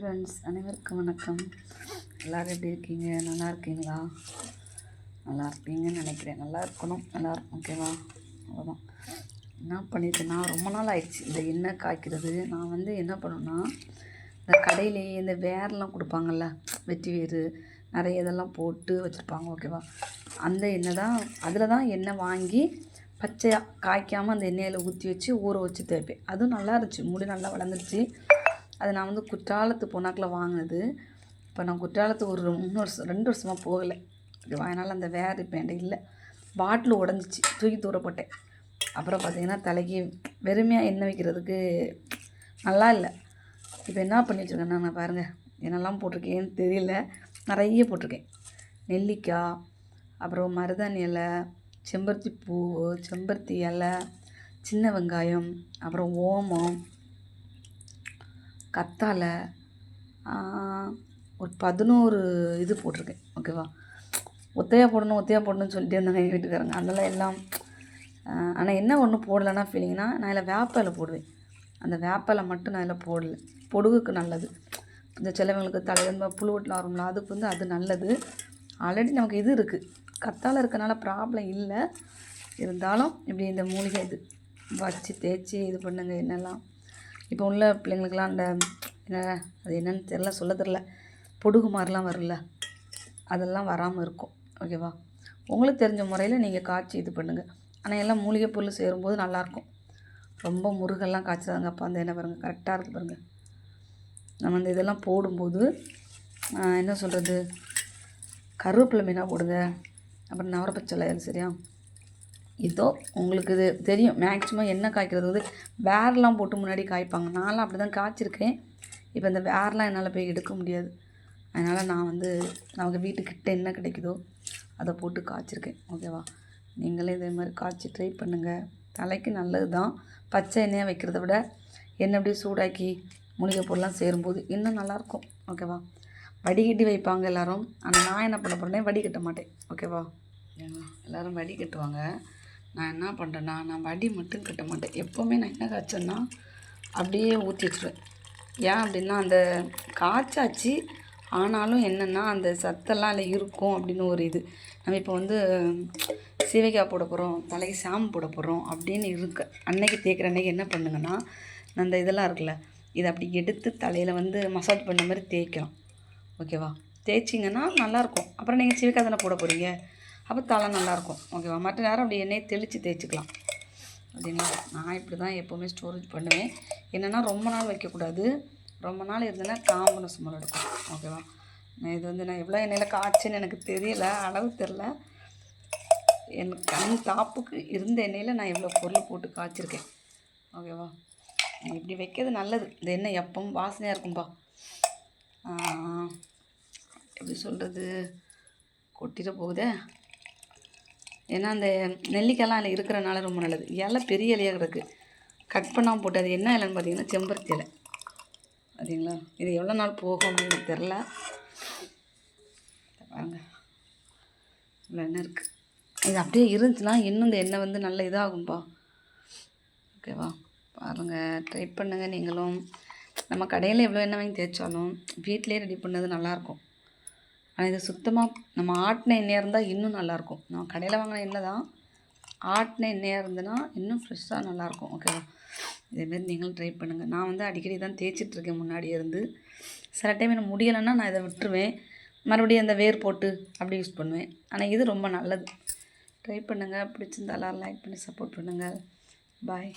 Friends, அனைவருக்கும் வணக்கம். எல்லோரும் எப்படி இருக்கீங்க? நல்லா இருக்கீங்களா? நல்லா இருப்பீங்கன்னு நினைக்கிறேன். நல்லா இருக்கணும், நல்லாயிருக்கும். ஓகேவா? அவ்வளோதான். என்ன பண்ணியிருக்கேன்னா, ரொம்ப நாள் ஆயிடுச்சு இந்த எண்ணெய் காய்க்கிறது. நான் என்ன பண்ணுவேன்னா, இந்த கடையிலேயே இந்த வேர்லாம் கொடுப்பாங்கள்ல, வெட்டி வேறு நிறைய இதெல்லாம் போட்டு வச்சுருப்பாங்க. ஓகேவா? அந்த எண்ணெய் தான், அதில் தான் எண்ணெய் வாங்கி பச்சையாக காய்க்காமல் அந்த எண்ணெயில் ஊற்றி வச்சு ஊற வச்சு தேய்ப்பேன். அதுவும் நல்லா இருந்துச்சு, முடி நல்லா வளர்ந்துருச்சு. அது நான் குற்றாலத்து போனாக்கில் வாங்கினது. இப்போ நான் குற்றாலத்துக்கு ஒரு 2 வருஷமாக போகலை. ஓகேவா? அதனால் அந்த வேர் இப்போ என்கிட்ட இல்லை. பாட்டில் உடஞ்சிச்சு, தூக்கி தூர போட்டேன். அப்புறம் பார்த்திங்கன்னா தலைக்கு வெறுமையாக எண்ணெய் வைக்கிறதுக்கு நல்லா இல்லை. இப்போ என்ன பண்ணி வச்சுருக்கேன்னா, நான் பாருங்கள் என்னெல்லாம் போட்டிருக்கேன்னு தெரியல, நிறைய போட்டிருக்கேன். நெல்லிக்காய், அப்புறம் மருதாணி இலை, செம்பருத்தி பூ, செம்பருத்தி இலை, சின்ன வெங்காயம், அப்புறம் ஓமம், கத்தாழை, ஒரு 11 இது போட்டிருக்கேன். ஓகேவா? ஒத்தையாக போடணும்னு சொல்லிட்டு இருந்தாங்க எங்கள் வீட்டுக்காரங்க. அதெல்லாம் எல்லாம் ஆனால் என்ன ஒன்றும் போடலைன்னா ஃபீலிங்னா, நான் இதில் வேப்பிலை போடுவேன். அந்த வேப்பிலை மட்டும் நான் இதில் போடலை. பொடுகுக்கு நல்லது. இந்த சிலவங்களுக்கு தலையில் புழுவட்டலாம் வரும்ல, அதுக்கு அது நல்லது. ஆல்ரெடி நமக்கு இது இருக்குது, கத்தாழை இருக்கனால ப்ராப்ளம் இல்லை. இருந்தாலும் இப்படி இந்த மூலிகை இது வச்சு தேய்ச்சி இது பண்ணுங்க. என்னெல்லாம் இப்போ உள்ள பிள்ளைங்களுக்கெல்லாம் அந்த என்ன அது என்னென்னு தெரில, சொல்ல தெரில, பொடுகு மாதிரிலாம் வரும்ல, அதெல்லாம் வராமல் இருக்கும். ஓகேவா? உங்களுக்கு தெரிஞ்ச முறையில் நீங்கள் காய்ச்சி இது பண்ணுங்கள். ஆனால் எல்லாம் மூலிகை பொருள் சேரும்போது நல்லாயிருக்கும். ரொம்ப முருகெல்லாம் காய்ச்சாங்க. அப்போ அந்த என்ன பாருங்கள், கரெக்டாக இருக்குது பாருங்கள். நம்ம இந்த இதெல்லாம் போடும்போது என்ன சொல்கிறது, கருவேப்பிலை மீனாக போடுங்க. அப்புறம் நவரப்பச்சை இலை. சரியா? இதோ உங்களுக்கு இது தெரியும். மேக்ஸிமம் எண்ணெய் காய்க்கிறது வேர்லாம் போட்டு முன்னாடி காய்ப்பாங்க. நான்லாம் அப்படி தான் காய்ச்சிருக்கேன். இப்போ இந்த வேர்லாம் என்னால் போய் எடுக்க முடியாது. அதனால் நான் நமக்கு வீட்டுக்கிட்ட என்ன கிடைக்குதோ அதை போட்டு காய்ச்சிருக்கேன். ஓகேவா? நீங்களே இதே மாதிரி காய்ச்சி ட்ரை பண்ணுங்கள். தலைக்கு நல்லது தான். பச்சை எண்ணெயாக வைக்கிறத விட எண்ணெய் அப்படியே சூடாக்கி மூலிகை பொருள்லாம் சேரும்போது இன்னும் நல்லாயிருக்கும். ஓகேவா? வடிகட்டி வைப்பாங்க எல்லோரும். ஆனால் நான் என்ன பண்ண போகிறேன்னே வடிகட்ட மாட்டேன். ஓகேவா? எல்லோரும் வடி கட்டுவாங்க. நான் என்ன பண்ணுறேன்னா, நான் வடி மட்டும் கட்ட மாட்டேன். எப்போவுமே நான் என்ன காய்ச்சேன்னா அப்படியே ஊற்றி வச்சுருவேன். ஏன் அப்படின்னா, அந்த காய்ச்சாச்சு ஆனாலும் என்னென்னா அந்த சத்தெல்லாம் அதில் இருக்கும் அப்படின்னு ஒரு இது. நம்ம இப்போ சீவைக்காய் போட போகிறோம், தலைக்கு ஷாம்பு போட போகிறோம் அப்படின்னு இருக்கு. அன்னைக்கு தேய்க்கிற அன்றைக்கி என்ன பண்ணுங்கன்னா, அந்த இதெல்லாம் இருக்குல்ல, இதை அப்படி எடுத்து தலையில் மசாஜ் பண்ண மாதிரி தேய்க்கலாம். ஓகேவா? தேய்ச்சிங்கன்னா நல்லாயிருக்கும். அப்புறம் நீங்கள் சீவைக்காய் தானே போட போகிறீங்க, அப்போ தலை நல்லாயிருக்கும். ஓகேவா? மற்ற நேரம் அப்படி எண்ணெயை தெளித்து தேய்ச்சிக்கலாம். அப்படிங்களா? நான் இப்படி தான் எப்போவுமே ஸ்டோரேஜ் பண்ணுவேன். என்னென்னா ரொம்ப நாள் வைக்கக்கூடாது. ரொம்ப நாள் இருந்தேன்னா காம்பு ஸ்மெல் எடுக்கும். ஓகேவா? நான் இது நான் எவ்வளோ எண்ணெயில் காய்ச்சேன்னு எனக்கு தெரியல, அளவு தெரில. எனக்கு கண் தாப்புக்கு இருந்த எண்ணெயில் நான் இவ்வளோ பொருள் போட்டு காய்ச்சிருக்கேன். ஓகேவா? இப்படி வைக்கிறது நல்லது. இந்த எண்ணெய் எப்பவும் வாசனையாக இருக்கும்பா. எப்படி சொல்கிறது, கொட்டிட போகுதே. ஏன்னா அந்த நெல்லிக்காயெல்லாம் அதில் இருக்கிறனால ரொம்ப நல்லது. இலை பெரிய இலையாக இருக்குது, கட் பண்ணாமல் போட்டு. அது என்ன இலைன்னு பார்த்தீங்கன்னா செம்பருத்தி இலை. சரிங்களா? இது எவ்வளோ நாள் போகும் அப்படின்னு எனக்கு தெரில. பாருங்க, இவ்வளோ எண்ணெய் இருக்குது. இது அப்படியே இருந்துச்சுன்னா இன்னும் இந்த எண்ணெய் நல்ல இதாகும்பா. ஓகேவா? பாருங்கள், ட்ரை பண்ணுங்கள் நீங்களும். நம்ம கடையில் எவ்வளோ எண்ணெய் வாங்கி தேய்ச்சாலும் வீட்டிலே ரெடி பண்ணது நல்லாயிருக்கும். ஆனால் இது சுத்தமாக நம்ம ஆட்டின எண்ணெயாக இருந்தால் இன்னும் நல்லாயிருக்கும். நம்ம கடையில் வாங்கின எண்ணெய் தான், ஆட்டின எண்ணெயாக இருந்ததுன்னா இன்னும் ஃப்ரெஷ்ஷாக நல்லாயிருக்கும். ஓகேவா? இதேமாரி நீங்களும் ட்ரை பண்ணுங்கள். நான் அடிக்கடி தான் தேய்ச்சிட்ருக்கேன் முன்னாடியே இருந்து. சில டைம் எனக்கு முடியலைன்னா நான் இதை விட்டுருவேன், மறுபடியும் அந்த வேர் போட்டு அப்படி யூஸ் பண்ணுவேன். ஆனால் இது ரொம்ப நல்லது. ட்ரை பண்ணுங்கள். பிடிச்சிருந்தா எல்லோரும் லைக் பண்ணி சப்போர்ட் பண்ணுங்கள். பாய்.